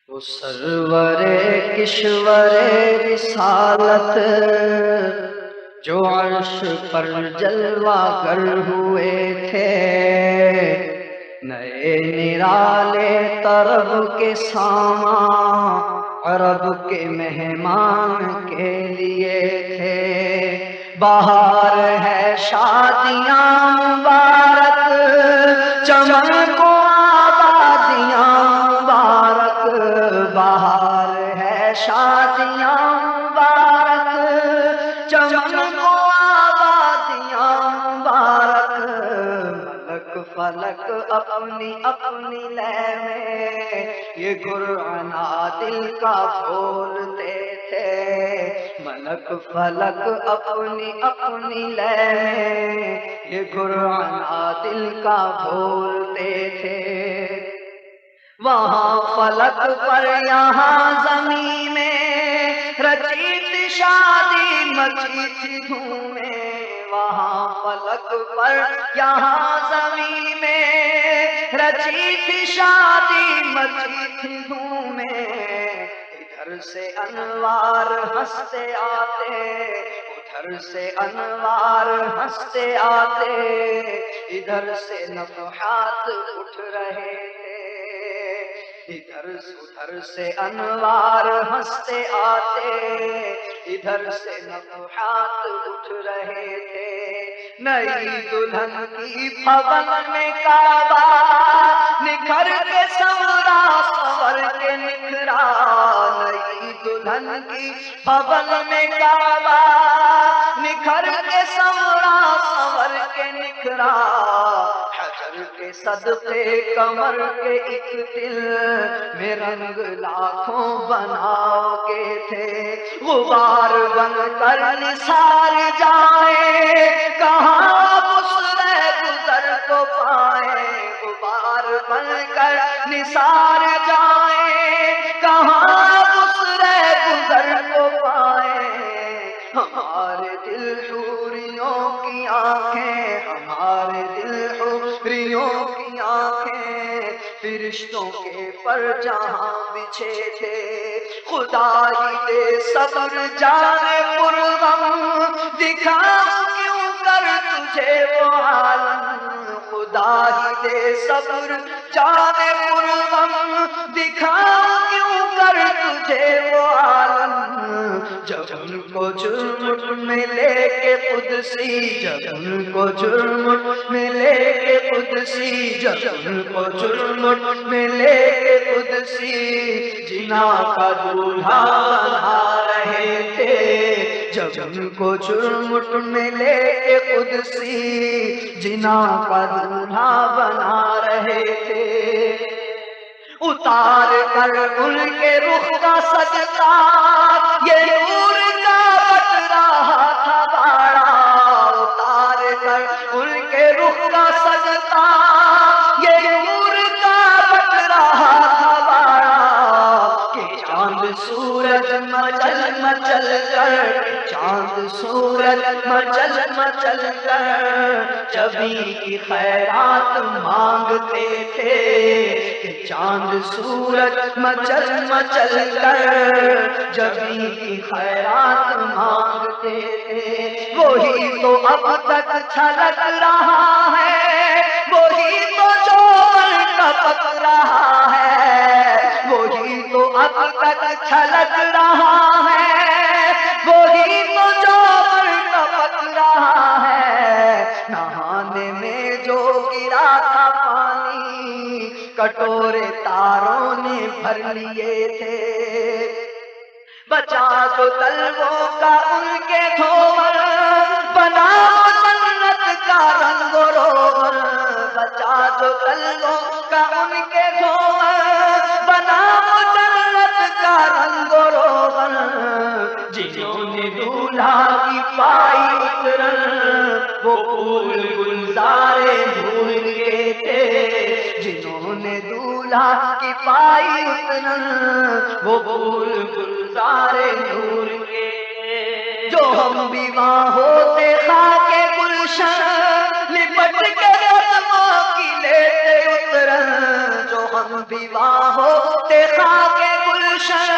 وہ سرور کشور رسالت جو عرش پر جلوہ گر ہوئے تھے، نئے نرالے طرب کے سامان عرب کے مہمان کے لیے تھے۔ بہار ہے شادیاں مبارک، چمن کو آبادیاں مبارک، بہار ہے شادیاں مبارک، چمن کو آبادیاں مبارک۔ ملک فلک اپنی اپنی لے میں یہ گرعنا دل کا بولتے تھے، ملک فلک اپنی اپنی لے میں یہ گرعنا دل کا بولتے تھے۔ وہاں فلک پر یہاں زمین میں رچی تھی شادی مچی تھی دھومیں، وہاں فلک پر یہاں زمین میں رچی تھی شادی مچی تھی دھومیں۔ ادھر سے انوار ہنستے آتے، ادھر سے انوار ہنستے آتے، ادھر سے نفحات اٹھ رہے تھے، ادھر سے انوار ہنستے آتے، ادھر سے نفحات اٹھ رہے تھے۔ نئی دلہن کی بھون میں کعبہ نکھر کے سورا سور کے نکھرا، نئی دلہن کی بھون میں کعبہ نکھر کے سورا سور کے نکھرا۔ حجر کے صدقے کمر کے ایک دل میں رنگ لاکھوں بناؤ کے تھے، غبار بن کر نثار جائے کہاں بسرے گزر کو پائے، غبار بن کر نثار جائے کہاں بسرے گزر کو پائے۔ ہمارے دل حوریوں کی آنکھیں، ہمارے دل حوریوں کی آنکھیں فرشتوں کے پر جہاں بچھے تھے، خدا ہی دے صبر جانے پرغم دکھاؤں کیوں کر تجھے وہ عالم، خدا ہی دے صبر جانے پرغم دکھاؤں کیوں کر تجھے وہ عالم۔ جب ان کو جرم میں لے کے قدسی، جب ان کو جرم میں لے کے قدسی، جب ان کو جرم میں لے کے قدسی جنا کا دولہا بنا رہے تھے، جب ان کو جرم میں لے کے قدسی جنا کا دولہا بنا رہے تھے۔ اتار کر ان کے رخ کا سجدہ یہ نور کا بٹ رہا تھا باڑا، اتار کر ان کے رخ کا سجدہ یہ نور کا بٹ رہا تھا باڑا، کہ چاند سورج مچل مچل کر، چاند سورج مچل مچل کر جبیں کی خیرات مانگتے تھے، کہ چاند سورج مچل مچل کر جبیں کی خیرات مانگتے تھے۔ وہی تو اب تک چھلک رہا ہے، وہی تو جو ٹپک رہا ہے، وہی تو اب تک چھلک رہا ہے، وہی تو جو ٹپک رہا ہے۔ نہانے میں جو گرا تھا پانی کٹورے تاروں نے بھر لیے تھے، بچا تو تلووں کا ان کے دھومر، بنا جنت کا رنگ و روغن، بچا تو تلووں کا ان کے دھومر، بنا جنت کا رنگ و روغن۔ جنہوں نے دولہا کی پائی اترن وہ پھول گلزارے دھول کے تھے، جنہوں نے دولہا کی پائی اترن وہ پھول گلزارے دھول کے تھے۔ جو ہم بھی وہاں ہوتے خاک گلشن لپٹ کے قدموں کی لیتے اترن، جو ہم بیوہ ہوتے خاک گلشن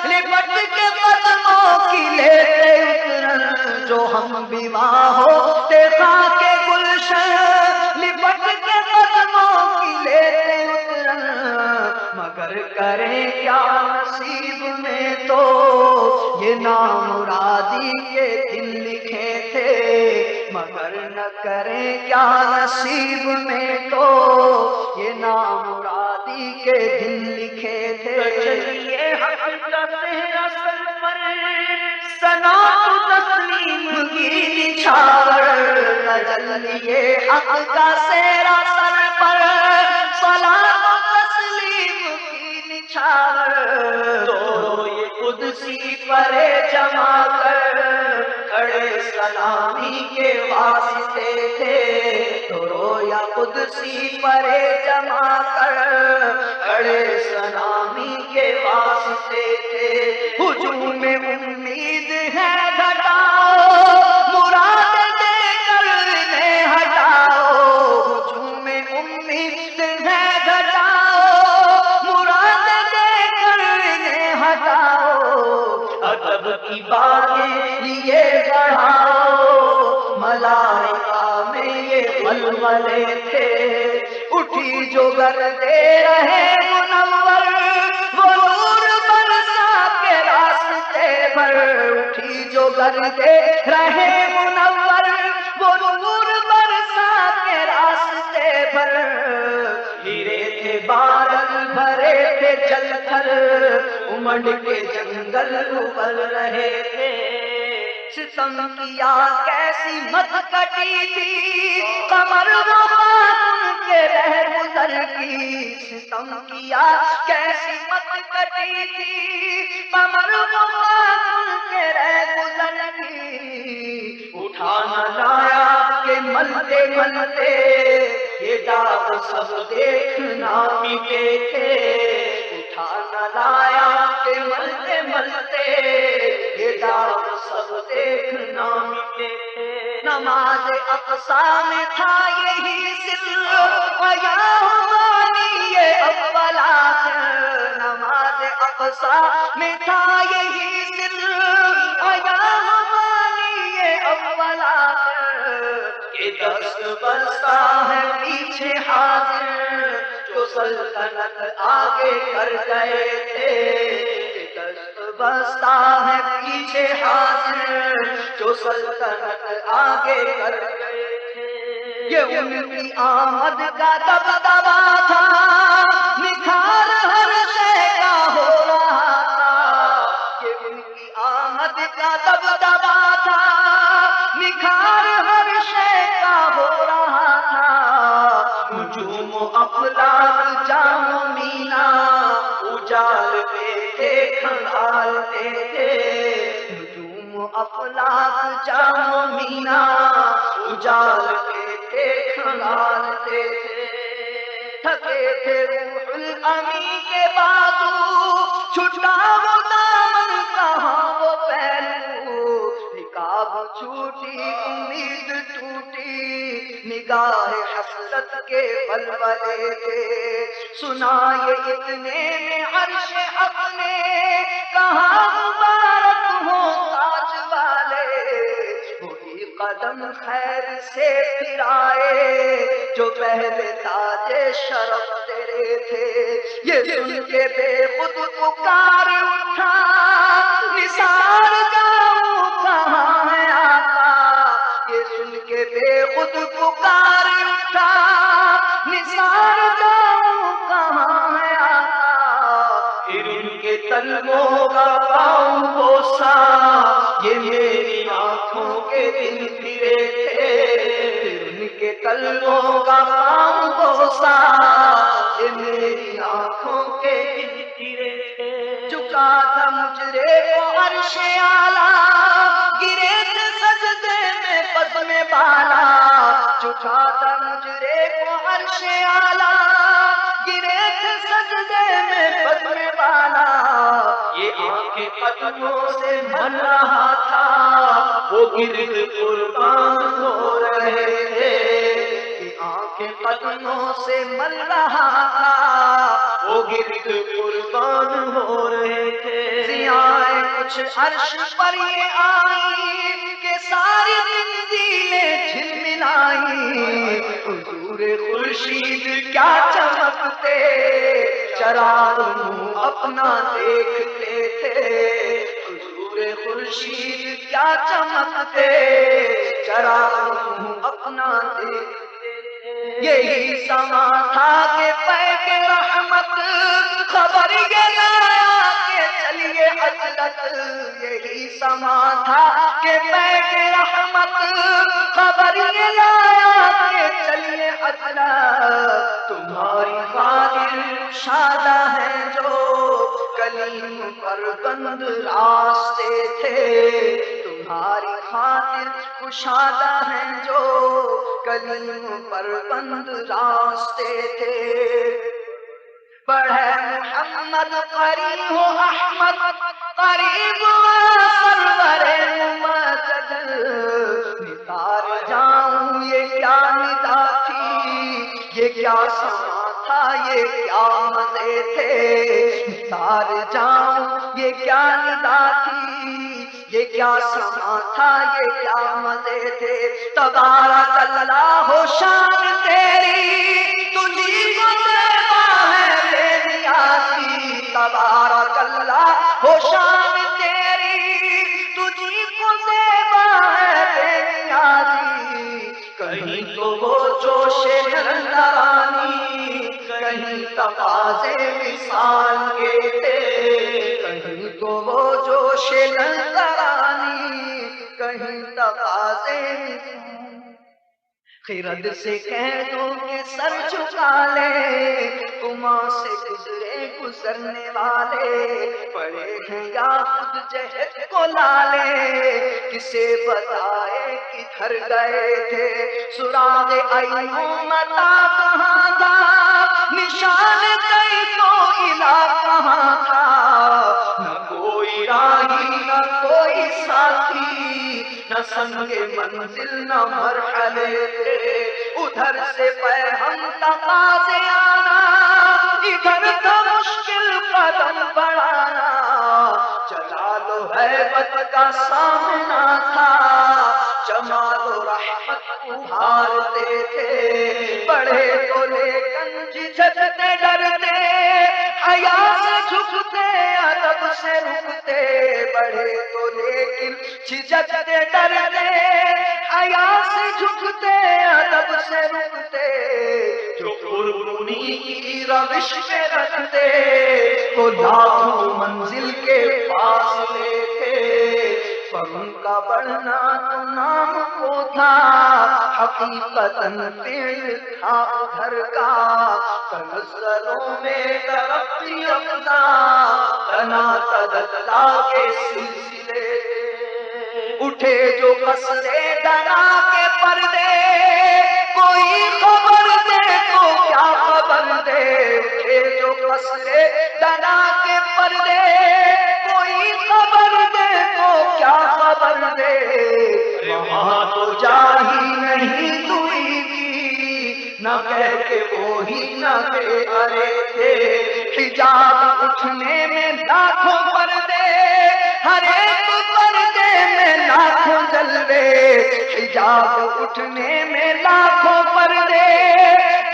لپٹ کے قدموں کی لیتے اترن، جو ہم بیوہ ہوتے خاک گلشن لپٹ کے قدموں کی لیتے اترن، مگر کریں کیا نصیب میں تو یہ نامرادی کے دن لکھے تھے، مگر نہ کریں کیا نصیب میں تو یہ نامرادی کے دن لکھے تھے۔ چلیے حق کا تیرا سر پر سنا تو تسلیم کی نچھاور، چلیے حق کا تیرا سر پر صلاۃ و تسلیم کی نچھاور، تو یہ قدسی پرے جما کر کھڑے سلامی کے واسطے تھے، تو رویا قدسی پرے جما کر کھڑے سلامی کے واسطے تھے۔ ہجوم امید ہے گھٹاؤ مراد دے کر انہیں ہٹاؤ، ہجوم امید ہے گھٹاؤ مراد دے کر انہیں ہٹاؤ، ادب کی باتیں لیے بڑھاؤ، ملائکہ میں یہ ولولے تھے، اٹھی جو گردے رہے منور وہ نور برسا کے راستے پر، اٹھی جو گردے رہے منور وہ نور برسا کے راستے پر، ہیرے تھے بارل بھرے تھے جل کر امڈ کے جنگل ابل رہے تھے، ستم کیا کیسی مت کٹی تھی قمر وہ خاتون کے رہ گزر کی، ستم کیا کیسی مت کٹی تھی قمر وہ خاتون کے رہ گزر کی، اٹھا نہ لایا کہ ملتے ملتے یہ داغ سب دیکھنا مٹے تھے، اٹھا نہ لایا کہ ملتے ملتے یہ داغ سب دیکھنا مٹے تھے۔ نماز اقصیٰ میں تھا یہی سر یا ہمانی یہ اول آخر، نماز اقصیٰ میں تھا یہی سر یا ہمانی یہ اول آخر، کہ دست بستہ ہے پیچھے حاضر جو سلطنت آگے کر گئے تھے، دست بستہ ہے پیچھے حاضر جو سلطنت آگے کر گئے تھے، یہ ان کی آمد کا دبدبا تھا، نکھار ہر شے کا ہو رہا تھا، یہ ان کی آمد کا دبدبا تھا، نکھار ہر شے کا ہو رہا تھا، نجوم و افلاک جام و مینا اجالتے تھے کھنگالتے تھے، نجوم و افلاک جام و مینا اجالتے تھے کھنگالتے تھے، تھکے تھے روح الامین کے بازو چھٹا وہ دامن کہاں وہ پہلو، نکاب چھوٹی امید ٹوٹی نگاہ حسرت کے ولولے تھے، سنا یہ اتنے میں عرش اپنے کہاں مبارک ہو تاج والے، وہی قدم خیر سے پھرائے جو پہلے تاج شرف تیرے تھے، یہ سن کے بے خود پکار اٹھا نثار جاؤں کہاں ہے آقا، یہ سن کے بے خود پکار اٹھا نثار جاؤں کہاں ہے آقا، پھر ان کے تلووں کا پاؤں بوسا یہ میری آنکھوں کے دن پھرے تھے، پھر ان کے تلووں کا پاؤں بوسا یہ میری آنکھوں کے دن پھرے تھے، جھکا تھا مجرے کو عرش اعلیٰ گرے تھے سجدے میں قدم بالا، جھکا تھا مجرے کو عرش اعلیٰ گرے تھے سجدے میں قدم بالا، یہ آنکھیں قدموں سے مل رہا تھا وہ گرد قربان ہو رہے تھے، یہ آنکھیں قدموں سے مل رہا تھا گرد قربان ہو رہے تھے۔ ضیائیں کچھ عرش پر یہ آئی کہ ساری تنزیلیں جھلملائی، حضور خورشید کیا چمکتے، چراغ منہ اپنا دیکھتے تھے، حضور خورشید کیا چمکتے، چراغ منہ اپنا دیکھتے تھے۔ یہی سما تھا کہ پیک رحمت خبر یہ لایا کہ چلیے عدلت، یہی سما تھا کہ پیک رحمت خبر یہ لایا کہ چلیے عدلت، تمہاری خاطر شادہ ہے جو کلیم پر بند راستے تھے، تمہاری خاطر کشادہ ہیں جو کلیم پر بند راستے تھے۔ پڑھے محمد قریب ہو احمد قریب سرور ممجد، نثار جاؤں یہ کیا ندا تھی، یہ کیا سما تھا، یہ کیا مزے تھے، نثار جاؤں یہ کیا ندا تھی، یہ کیا سما تھا، یہ کیا مزے تھے۔ تبارک اللہ ہو شان تیری، تجھی کو دیوا ہے بے نیازی، تبارک اللہ ہو شان تیری، تجھی کو دیوا ہے بے نیازی، کہیں تو وہ جوش نندرانی، کہیں تقاضے مثال کے تھے، کہیں تو وہ جوش نندرانی، کہیں تقاضے خرد سے کہہ دو کہ سر جھکا لے، کما سے گزرے گزرنے والے، پڑے ہیں یا خود جہد کو لالے، کسے بتائے کدھر گئے تھے، سراغ ایوب متا کہاں تھا، نشان کئی کو الہ کہاں تھا، نہ کوئی راہی نہ کوئی ساتھی، نہ سنگ منزل نہ مرحلے تھے، ادھر سے پیغام تقاضے آنا، ادھر تھا مشکل قدم بڑھانا، جلال و ہیبت کا سامنا تھا، جمال و رحمت ابھارتے تھے، بڑھے تو لیکن جھجکتے ڈرتے، حیا سے جھکتے ادب سے رکتے، بڑھے تو لیکن جھجکتے ڈرتے، حیا سے جھکتے ادب سے رکتے، جو قربانی کی روش پہ رکھتے، تو لاکھوں منزل کے فاصلے تھے، فن کا بڑھنا تو نام کو تھا، حقیقتاً فعل تھا ادھر کا، تنزلوں میں ترقی افزا، تنا تدلا کے سلسلے تھے، اٹھے جو قصرے دنا کے پردے، کوئی خبر دے تو کیا خبر دے، اٹھے جو قصرے دنا کے پردے، کوئی خبر دے تو کیا خبر دے، وہاں تو جا ہی نہیں دوئی کی، نہ کہہ کے وہی نہ کہ ارے تھے، حجاب اٹھنے میں لاکھوں پردے، ہر ایک پردے میں لاکھوں جلوے، حجاب اٹھنے میں لاکھوں پردے،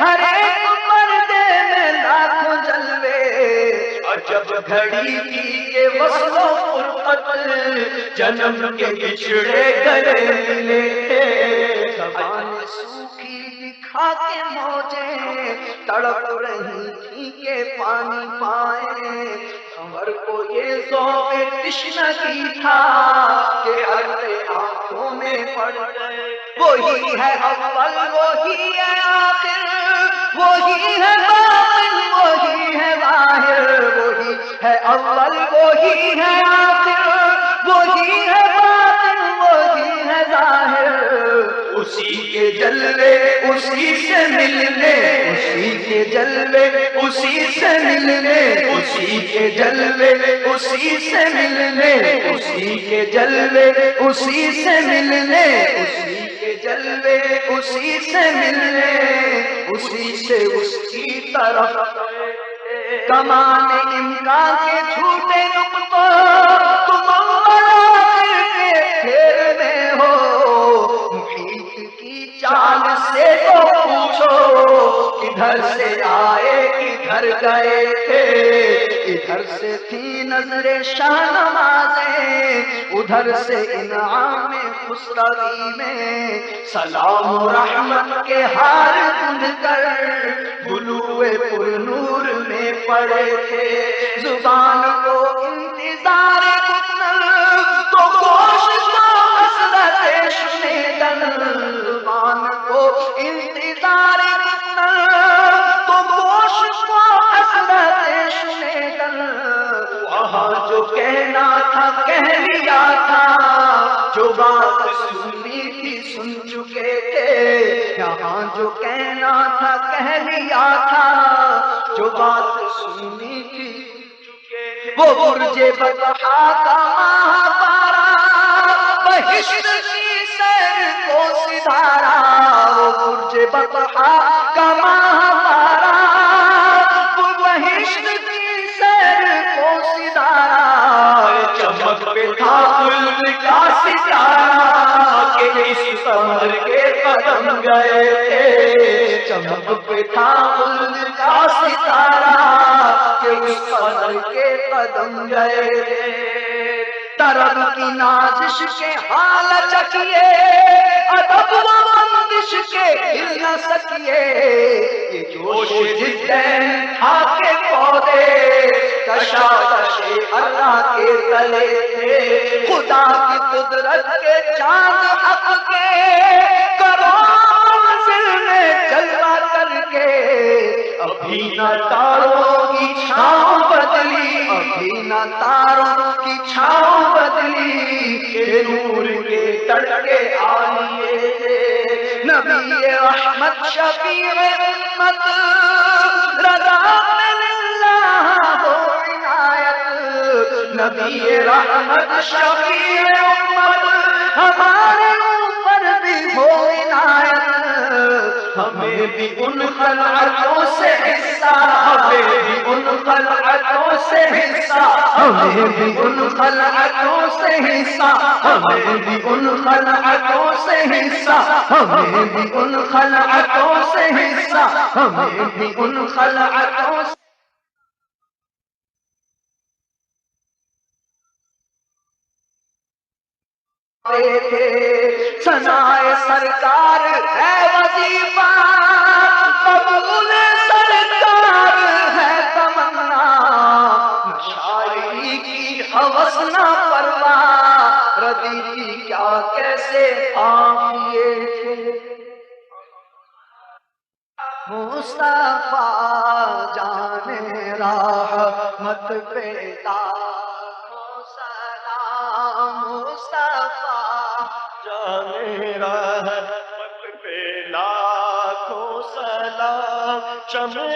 ہر ایک پردے میں لاکھوں جلوے، عجب گھڑی تھی کہ وصل و فرقت، جنم کے بچھڑے گلے ملے تھے، زبان سوکھی دکھا کے موجیں تڑپ رہی تھی کہ پانی پائیں، قمر کو یہ ذوق تشنگی تھا کہ ہر آنکھوں میں پڑ گئے، وہی ہے اول وہی ہے آخر، وہی ہے باطن وہی ہے ظاہر، وہی ہے اول وہی ہے آخر، وہی ہے باطن وہی ہے ظاہر، اسی کے جلوے اسی سے ملنے، اسی کے جلوے اسی سے ملنے، اسی کے جلوے اسی سے ملنے، اسی کے جلوے اسی سے ملنے، اسی کے جلوے اسی سے ملنے، اسی سے اس کی طرف کمان امکان کے جھوٹے نقطوں تم بنا کے پھیرنے ہو، محیط کی چال سے تو پوچھو کدھر سے آئے کدھر گئے تھے، ادھر سے تھی نظر شاہ نمازیں ادھر سے انعام خسروی میں، سلام و رحمت کے ہار گندھ کر بلوئے پر نور میں پڑے تھے، زبان کو انتظار کتن تو گوشت کو حسرت شنیدن، زبان کو انتظار کتن تو گوشت کو حسرت شنیدن، وہاں جو کہنا تھا کہہ لیا تھا، جو بات سننی تھی سن چکے تھے، یہاں جو کہنا تھا کہہ لیا تھا، جو بات سننی تھی وہ برج بطحا کا ماہوارہ، بہشت کی سیر کو سدھارا، وہ برج بطحا کا ماہوارہ، وہ بہشت کی سیر کو سدھارا، چمک پہ تھا فل کا ستارہ کہ اس قمر کے قدم گئے تھے، چمک پہ تھا فل کا ستارہ کہ اس قمر کے قدم گئے تھے، طرب کی نازش کے حال چکیے، ادب و بندش کے ہل نہ سکیے، یہ جوش جدین تھا کے پودے کشاکش اللہ کے تلے تھے، خدا کی قدرت کے چاند حق کے کرو منزل میں جلوہ کر کے، ابھی نہ تاروں کی چھاؤں بدلی، ابھی نہ تاروں کی چھاؤں بدلی، کہ نور کے تڑکے آئیے، نبی رحمت شفیع امت رضا اللہ ہو عنایت، نبی رحمت شفیع امت ہمارے اوپر بھی ہو عنایت، ہمیں بھی ان خلعتوں سے حصہ، ہمیں بھی ان خلعتوں سے حصہ، ہمیں بھی ان خلعتوں سے حصہ، ہمیں بھی ان خلعتوں سے حصہ، ہمیں بھی ان خلعتوں سے حصہ، ہمیں بھی ان خلعتوں سے ثنائے سرکار ہے وظیفہ، قبول سرکار ہے تمنا، شاعری کی ہوس نہ پرواہ، ردی کی کیا کیسے آئیے تھے، مصطفیٰ جانے رحمت پیدا مصطفیٰ جانے رحمت پہ لاکھوں سلام، شمع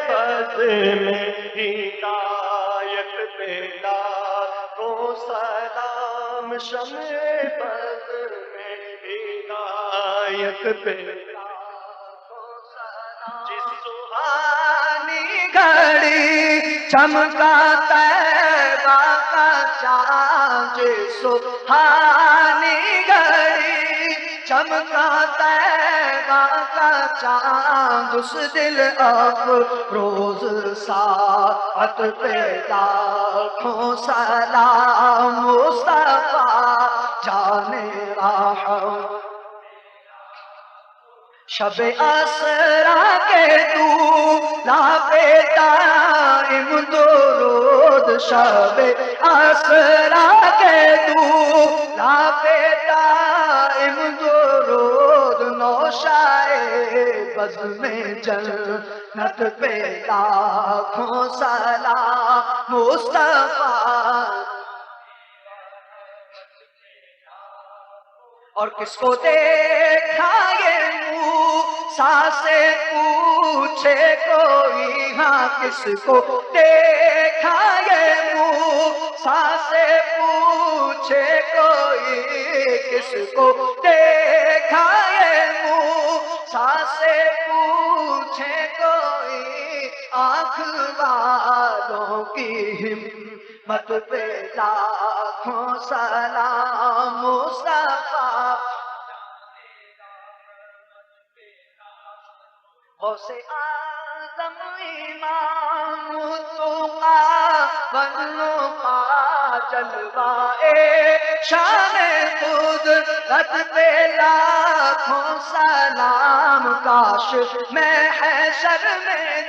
بد میں ہدایت پہ لاکھوں سلام، شمع بد میں ہدایت پہ لاکھوں سلام، جس سبحانی گھڑی چمکا طیبہ کا چاند، سبحانی گھڑی چمکا طیبہ کا چاند، اس دل افروز ساعت پہ لاکھوں سلام، مصطفیٰ جانے رحمت، شب اسرا کے دولا پہ دائم درود، شب اسرا کے دولا پہ دائم درود، نوشائے بزم جنت پہ لاکھوں سلام، مصطفیٰ اور کس کو دیکھا یہ موسیٰ سے پوچھے کوئی، ہاں کس کو دیکھا یہ موسیٰ سے پوچھے کوئی، کس کو دیکھا یہ موسیٰ سے پوچھے کوئی، آنکھ لاکھ والوں کی ہمت پہ لاکھوں سلام مصطفیٰ غوث اعظم امام التقیٰ بنو کا جلوہ شان قدرت پہ لاکھوں سلام کاش میں حشر میں